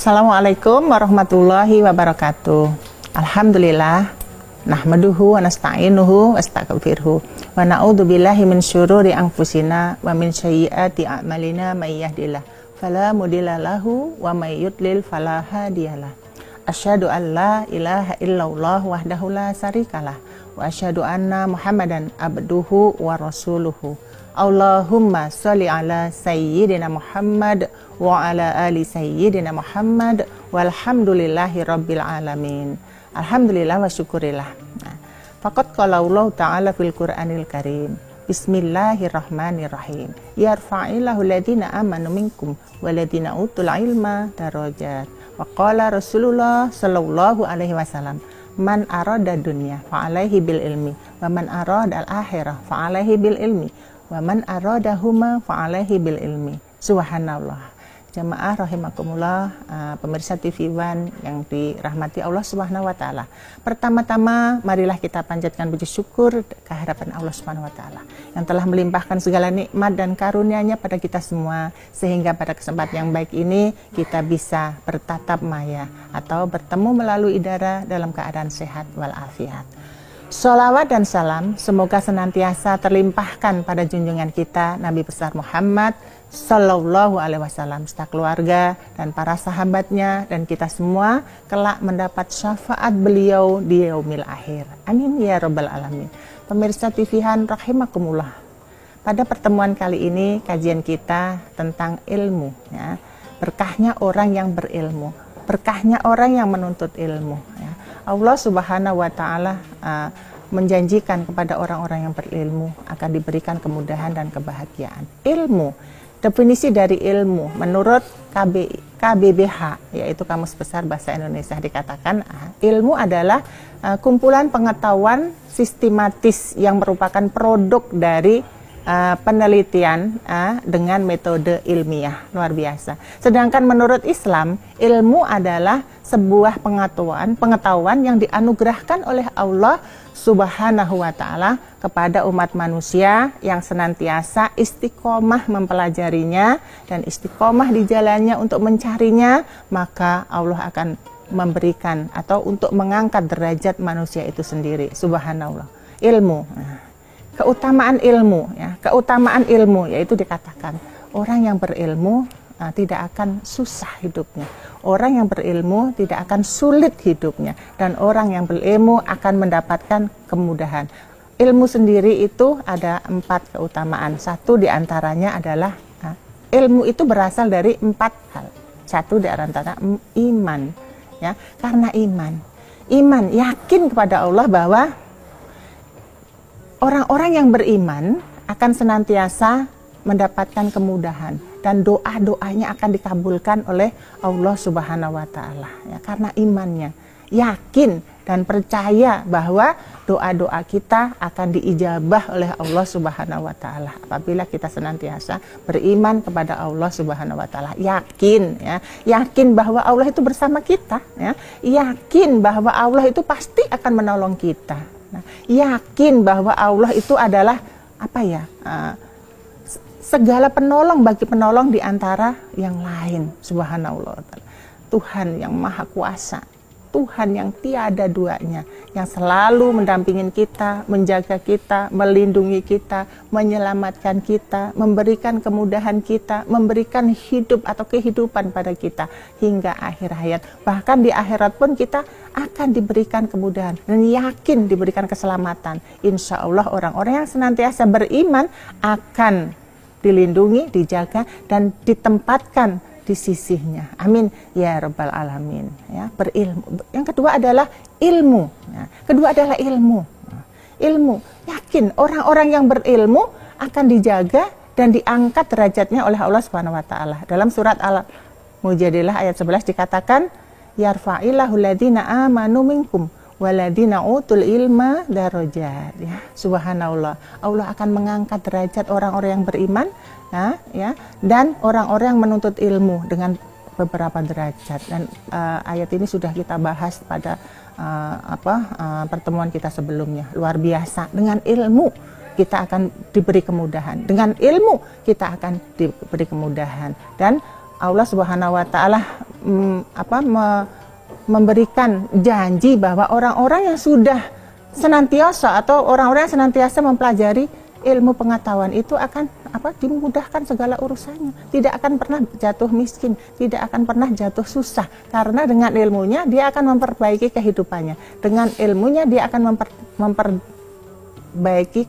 Assalamualaikum warahmatullahi wabarakatuh. Alhamdulillah, nahmaduhu wa nasta'inuhu wa astaghfiruhu wa na'udzubillahi min syururi anfusina wa min sayyiati a'malina may yahdihillahu fala mudilla lahu wa may yudlil fala hadiyalah. Asyhadu an la ilaha illallah wahdahu la syarikalah wa asyhadu anna Muhammadan abduhu wa rasuluhu. Allahumma sholli ala sayyidina Muhammad wa ala ali sayyidina Muhammad walhamdulillahi rabbil alamin. Alhamdulillah wa syukurillah. Faqad qala Allah ta'ala fil Qur'anil Karim. Bismillahirrahmanirrahim. Yarfa'illahu alladhina amanu minkum walladhina utul ilma darajat. Wa qala Rasulullah sallallahu alaihi wasallam, man arada dunya fa alaihi bil ilmi wa man arada al akhirah fa alaihi bil ilmi wa man aradahuma fa alaihi bil ilmi. Subhanallah. Jamaah rahimakumullah, pemirsa TV One yang dirahmati Allah Subhanahu wa taala. Pertama-tama marilah kita panjatkan puji syukur kehadiran Allah Subhanahu wa taala yang telah melimpahkan segala nikmat dan karunia-Nya pada kita semua, sehingga pada kesempatan yang baik ini kita bisa bertatap maya atau bertemu melalui udara dalam keadaan sehat walafiat. Sholawat dan salam semoga senantiasa terlimpahkan pada junjungan kita Nabi besar Muhammad Sallallahu alaihi wasallam, serta keluarga dan para sahabatnya, dan kita semua kelak mendapat syafaat beliau di yaumil akhir. Amin ya rabbal alamin. Pemirsa TV-Han rahimakumullah. Pada pertemuan kali ini kajian kita tentang ilmu, ya. Berkahnya orang yang berilmu, berkahnya orang yang menuntut ilmu, ya. Allah Subhanahu wa taala menjanjikan kepada orang-orang yang berilmu akan diberikan kemudahan dan kebahagiaan. Ilmu, definisi dari ilmu menurut KBBH, yaitu Kamus Besar Bahasa Indonesia, dikatakan ilmu adalah kumpulan pengetahuan sistematis yang merupakan produk dari penelitian dengan metode ilmiah. Luar biasa. Sedangkan menurut Islam, ilmu adalah sebuah pengetahuan yang dianugerahkan oleh Allah Subhanahu wa taala kepada umat manusia yang senantiasa istiqomah mempelajarinya dan istiqomah di jalannya untuk mencarinya, maka Allah akan memberikan atau untuk mengangkat derajat manusia itu sendiri. Subhanallah. Ilmu. Keutamaan ilmu, ya, keutamaan ilmu yaitu dikatakan orang yang berilmu tidak akan susah hidupnya, orang yang berilmu tidak akan sulit hidupnya, dan orang yang berilmu akan mendapatkan kemudahan. Ilmu sendiri itu ada 4 keutamaan. Satu diantaranya adalah ilmu itu berasal dari 4 hal. Satu diantara iman, ya, karena iman yakin kepada Allah bahwa orang-orang yang beriman akan senantiasa mendapatkan kemudahan dan doa-doanya akan dikabulkan oleh Allah Subhanahu wa taala, ya, karena imannya yakin dan percaya bahwa doa-doa kita akan diijabah oleh Allah Subhanahu wa taala apabila kita senantiasa beriman kepada Allah Subhanahu wa taala. Yakin, ya, yakin bahwa Allah itu bersama kita, ya, yakin bahwa Allah itu pasti akan menolong kita. Nah, yakin bahwa Allah itu adalah segala penolong bagi penolong di antara yang lain. Subhanallah. Tuhan yang maha kuasa, Tuhan yang tiada duanya, yang selalu mendampingin kita, menjaga kita, melindungi kita, menyelamatkan kita, memberikan kemudahan kita, memberikan hidup atau kehidupan pada kita hingga akhir hayat. Bahkan di akhirat pun kita akan diberikan kemudahan dan yakin diberikan keselamatan. Insya Allah orang-orang yang senantiasa beriman akan dilindungi, dijaga, dan ditempatkan di sisinya. Amin ya rabbal alamin. Ya, berilmu. Yang kedua adalah ilmu. Ya, kedua adalah ilmu. Ilmu, yakin orang-orang yang berilmu akan dijaga dan diangkat derajatnya oleh Allah Subhanahu wa taala. Dalam surat Al-Mujadilah ayat 11 dikatakan, yarfa'illahu alladhina amanu minkum waladina utul ilma darajat, ya. Subhanallah. Allah akan mengangkat derajat orang-orang yang beriman, ya, dan orang-orang yang menuntut ilmu dengan beberapa derajat. Dan ayat ini sudah kita bahas pada pertemuan kita sebelumnya. Luar biasa. Dengan ilmu kita akan diberi kemudahan. Dengan ilmu kita akan diberi kemudahan. Dan Allah Subhanahu wa taala memberikan janji bahwa orang-orang yang sudah senantiasa atau orang-orang yang senantiasa mempelajari ilmu pengetahuan itu akan dimudahkan segala urusannya, tidak akan pernah jatuh miskin, tidak akan pernah jatuh susah, karena dengan ilmunya dia akan memperbaiki kehidupannya, dengan ilmunya dia akan memperbaiki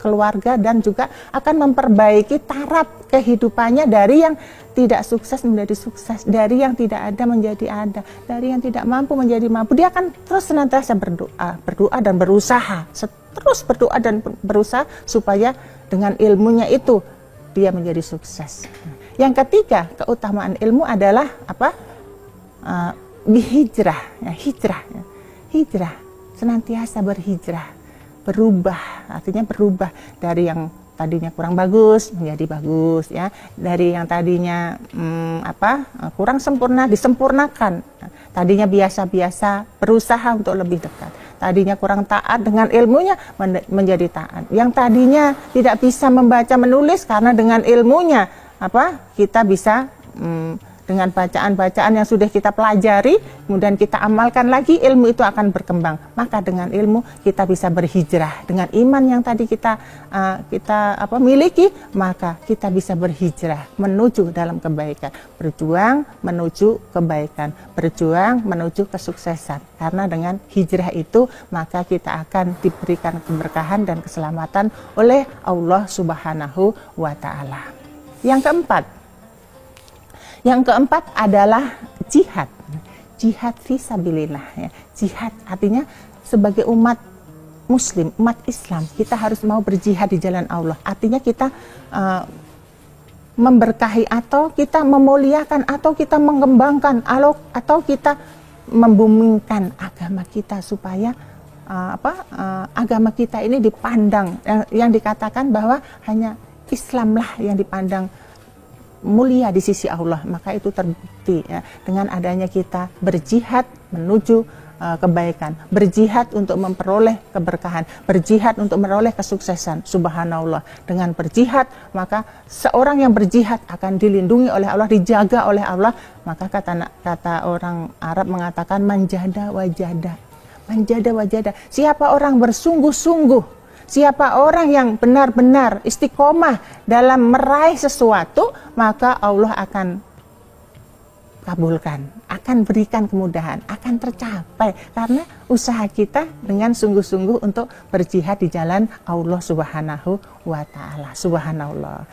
keluarga, dan juga akan memperbaiki taraf kehidupannya dari yang tidak sukses menjadi sukses, dari yang tidak ada menjadi ada, dari yang tidak mampu menjadi mampu. Dia akan terus senantiasa berdoa dan berusaha, terus berdoa dan berusaha supaya dengan ilmunya itu dia menjadi sukses. Yang ketiga, keutamaan ilmu adalah hijrah, senantiasa berhijrah, berubah, artinya berubah dari yang tadinya kurang bagus menjadi bagus, ya, dari yang tadinya kurang sempurna disempurnakan, tadinya biasa-biasa berusaha untuk lebih dekat, tadinya kurang taat dengan ilmunya menjadi taat, yang tadinya tidak bisa membaca menulis karena dengan ilmunya kita bisa dengan bacaan-bacaan yang sudah kita pelajari, kemudian kita amalkan lagi, ilmu itu akan berkembang. Maka dengan ilmu kita bisa berhijrah. Dengan iman yang tadi kita miliki, maka kita bisa berhijrah menuju dalam kebaikan. Berjuang menuju kebaikan, berjuang menuju kesuksesan. Karena dengan hijrah itu, maka kita akan diberikan keberkahan dan keselamatan oleh Allah Subhanahu wa taala. Yang keempat adalah jihad. Jihad fisabilillah, ya. Jihad artinya sebagai umat muslim, umat Islam, kita harus mau berjihad di jalan Allah. Artinya kita memberkahi, atau kita memuliakan, atau kita mengembangkan, atau kita membumingkan agama kita supaya agama kita ini dipandang, yang dikatakan bahwa hanya Islamlah yang dipandang mulia di sisi Allah. Maka itu terbukti, ya, dengan adanya kita berjihad menuju kebaikan, berjihad untuk memperoleh keberkahan, berjihad untuk memperoleh kesuksesan. Subhanallah, dengan berjihad maka seorang yang berjihad akan dilindungi oleh Allah, dijaga oleh Allah. Maka kata orang Arab mengatakan manjada wajada, manjada wajada. Siapa orang bersungguh-sungguh, siapa orang yang benar-benar istiqomah dalam meraih sesuatu, maka Allah akan kabulkan, akan berikan kemudahan, akan tercapai karena usaha kita dengan sungguh-sungguh untuk berjihad di jalan Allah Subhanahu wa taala. Subhanallah.